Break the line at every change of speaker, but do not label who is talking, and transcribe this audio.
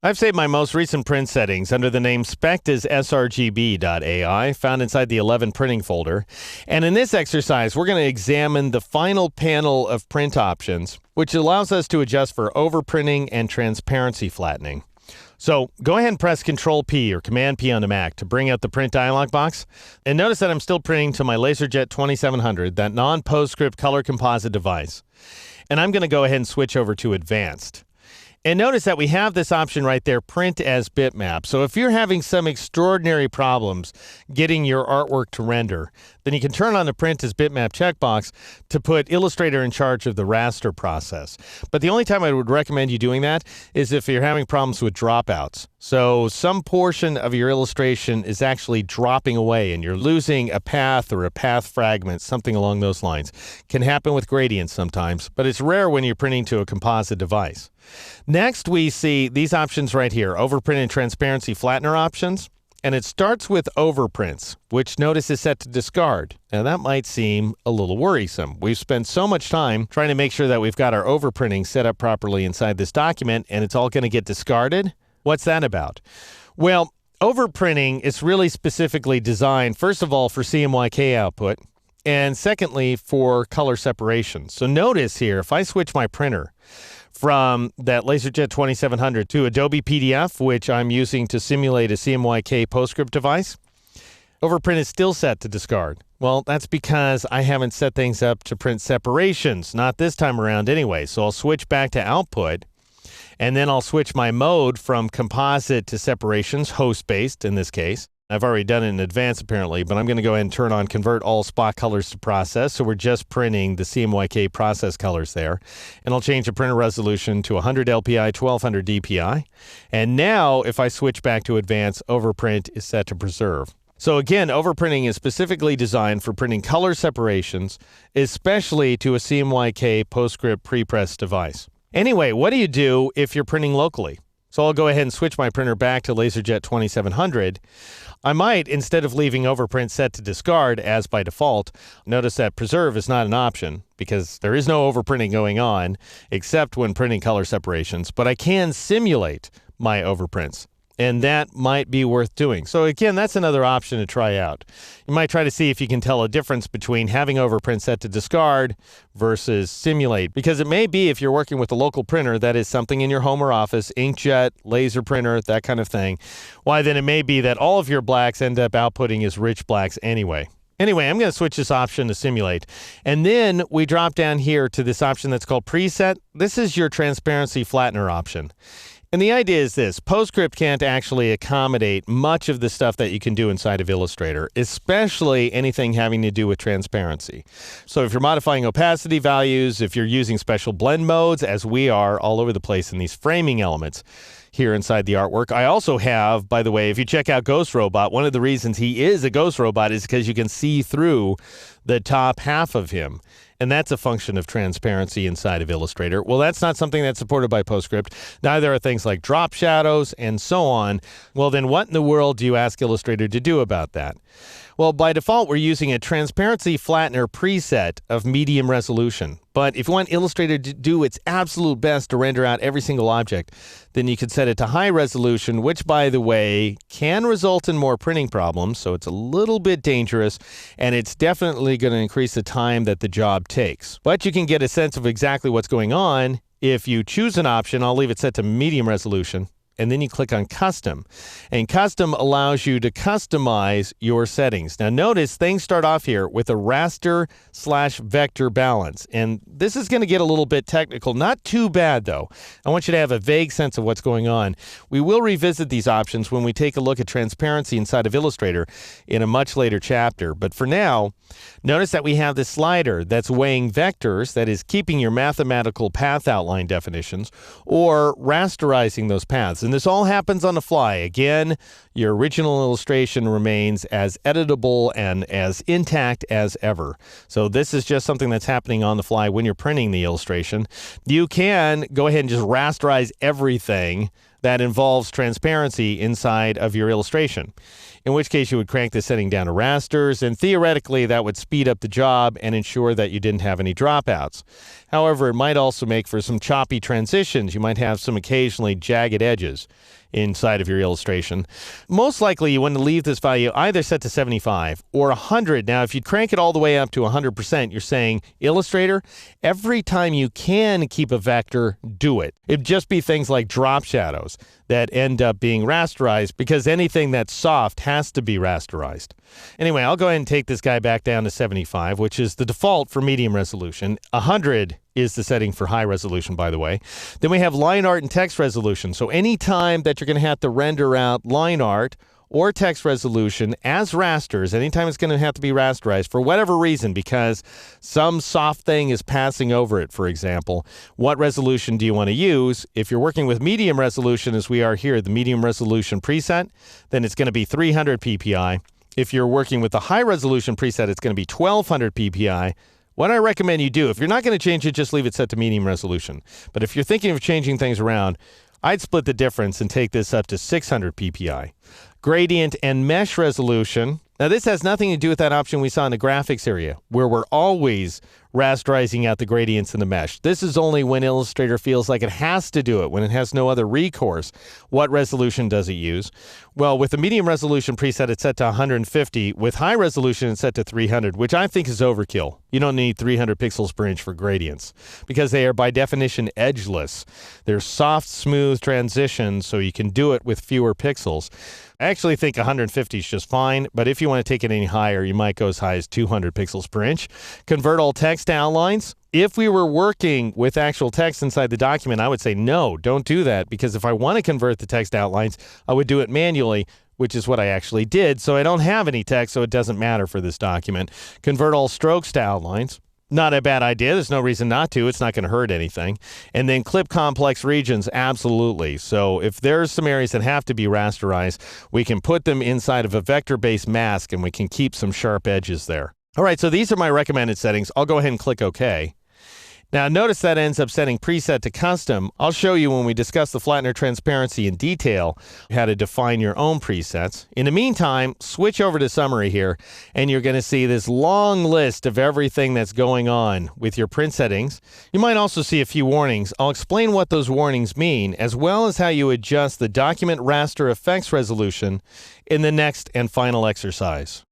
I've saved my most recent print settings under the name spect as srgb.ai, found inside the 11 printing folder. And in this exercise, we're going to examine the final panel of print options, which allows us to adjust for overprinting and transparency flattening. So go ahead and press Control-P or Command-P on the Mac to bring out the print dialog box. And notice that I'm still printing to my LaserJet 2700, that non-PostScript color composite device. And I'm going to go ahead and switch over to Advanced. And notice that we have this option right there, Print as Bitmap. So if you're having some extraordinary problems getting your artwork to render, then you can turn on the Print as Bitmap checkbox to put Illustrator in charge of the raster process. But the only time I would recommend you doing that is if you're having problems with dropouts. So some portion of your illustration is actually dropping away and you're losing a path or a path fragment, something along those lines. Can happen with gradients sometimes, but it's rare when you're printing to a composite device. Next, we see these options right here, overprint and transparency flattener options. And it starts with overprints, which notice is set to discard. Now that might seem a little worrisome. We've spent so much time trying to make sure that we've got our overprinting set up properly inside this document, and it's all going to get discarded. What's that about? Well, overprinting is really specifically designed, first of all, for CMYK output, and secondly, for color separation. So notice here, if I switch my printer from that LaserJet 2700 to Adobe PDF, which I'm using to simulate a CMYK PostScript device, overprint is still set to discard. Well, that's because I haven't set things up to print separations, not this time around anyway. So I'll switch back to output, and then I'll switch my mode from composite to separations, host-based in this case. I've already done it in advance apparently, but I'm going to go ahead and turn on convert all spot colors to process. So we're just printing the CMYK process colors there. And I'll change the printer resolution to 100 LPI, 1200 DPI. And now if I switch back to advanced, overprint is set to preserve. So again, overprinting is specifically designed for printing color separations, especially to a CMYK PostScript prepress device. Anyway, what do you do if you're printing locally? So I'll go ahead and switch my printer back to LaserJet 2700. I might, instead of leaving overprint set to discard as by default, notice that preserve is not an option because there is no overprinting going on except when printing color separations, but I can simulate my overprints. And that might be worth doing. So again, that's another option to try out. You might try to see if you can tell a difference between having overprint set to discard versus simulate. Because it may be if you're working with a local printer that is something in your home or office, inkjet, laser printer, that kind of thing. Why then it may be that all of your blacks end up outputting as rich blacks anyway. Anyway, I'm going to switch this option to simulate. And then we drop down here to this option that's called preset. This is your transparency flattener option. And the idea is this, PostScript can't actually accommodate much of the stuff that you can do inside of Illustrator, especially anything having to do with transparency. So if you're modifying opacity values, if you're using special blend modes, as we are all over the place in these framing elements here inside the artwork. I also have, by the way, if you check out Ghost Robot, one of the reasons he is a Ghost Robot is because you can see through the top half of him. And that's a function of transparency inside of Illustrator. Well, that's not something that's supported by PostScript. Neither are things like drop shadows and so on. Well, then what in the world do you ask Illustrator to do about that? Well, by default, we're using a transparency flattener preset of medium resolution. But if you want Illustrator to do its absolute best to render out every single object, then you could set it to high resolution, which, by the way, can result in more printing problems. So it's a little bit dangerous, and it's definitely going to increase the time that the job takes. But you can get a sense of exactly what's going on if you choose an option. I'll leave it set to medium resolution. And then you click on Custom. And Custom allows you to customize your settings. Now notice things start off here with a raster/vector balance. And this is going to get a little bit technical. Not too bad though. I want you to have a vague sense of what's going on. We will revisit these options when we take a look at transparency inside of Illustrator in a much later chapter. But for now, notice that we have this slider that's weighing vectors, that is keeping your mathematical path outline definitions, or rasterizing those paths. And this all happens on the fly. Again, your original illustration remains as editable and as intact as ever. So this is just something that's happening on the fly when you're printing the illustration. You can go ahead and just rasterize everything that involves transparency inside of your illustration, in which case you would crank the setting down to rasters, and theoretically that would speed up the job and ensure that you didn't have any dropouts. However, it might also make for some choppy transitions. You might have some occasionally jagged edges inside of your illustration. Most likely you want to leave this value either set to 75 or 100. Now, if you crank it all the way up to 100%, you're saying, Illustrator, every time you can keep a vector, do it. It'd just be things like drop shadows that end up being rasterized, because anything that's soft has to be rasterized. Anyway, I'll go ahead and take this guy back down to 75, which is the default for medium resolution. 100 is the setting for high resolution, by the way. Then we have line art and text resolution. So anytime that you're going to have to render out line art or text resolution as rasters, anytime it's going to have to be rasterized for whatever reason, because some soft thing is passing over it, for example, what resolution do you want to use? If you're working with medium resolution, as we are here, the medium resolution preset, then it's going to be 300 ppi. If you're working with the high resolution preset, it's going to be 1200 ppi. What I recommend you do, if you're not going to change it, just leave it set to medium resolution. But if you're thinking of changing things around, I'd split the difference and take this up to 600 ppi. Gradient and mesh resolution. Now, this has nothing to do with that option we saw in the graphics area, where we're always rasterizing out the gradients in the mesh. This is only when Illustrator feels like it has to do it, when it has no other recourse. What resolution does it use? Well, with the medium resolution preset, it's set to 150. With high resolution, it's set to 300, which I think is overkill. You don't need 300 pixels per inch for gradients, because they are by definition edgeless. They're soft, smooth transitions, so you can do it with fewer pixels. I actually think 150 is just fine, but if you want to take it any higher, you might go as high as 200 pixels per inch. Convert all text to outlines. If we were working with actual text inside the document, I would say no, don't do that, because if I want to convert the text to outlines, I would do it manually, which is what I actually did. So I don't have any text, so it doesn't matter for this document. Convert all strokes to outlines. Not a bad idea. There's no reason not to. It's not going to hurt anything. And then clip complex regions, absolutely. So if there's some areas that have to be rasterized, we can put them inside of a vector-based mask, and we can keep some sharp edges there. All right, so these are my recommended settings. I'll go ahead and click OK. Now, notice that ends up setting preset to custom. I'll show you when we discuss the flattener transparency in detail how to define your own presets. In the meantime, switch over to summary here, and you're going to see this long list of everything that's going on with your print settings. You might also see a few warnings. I'll explain what those warnings mean, as well as how you adjust the document raster effects resolution in the next and final exercise.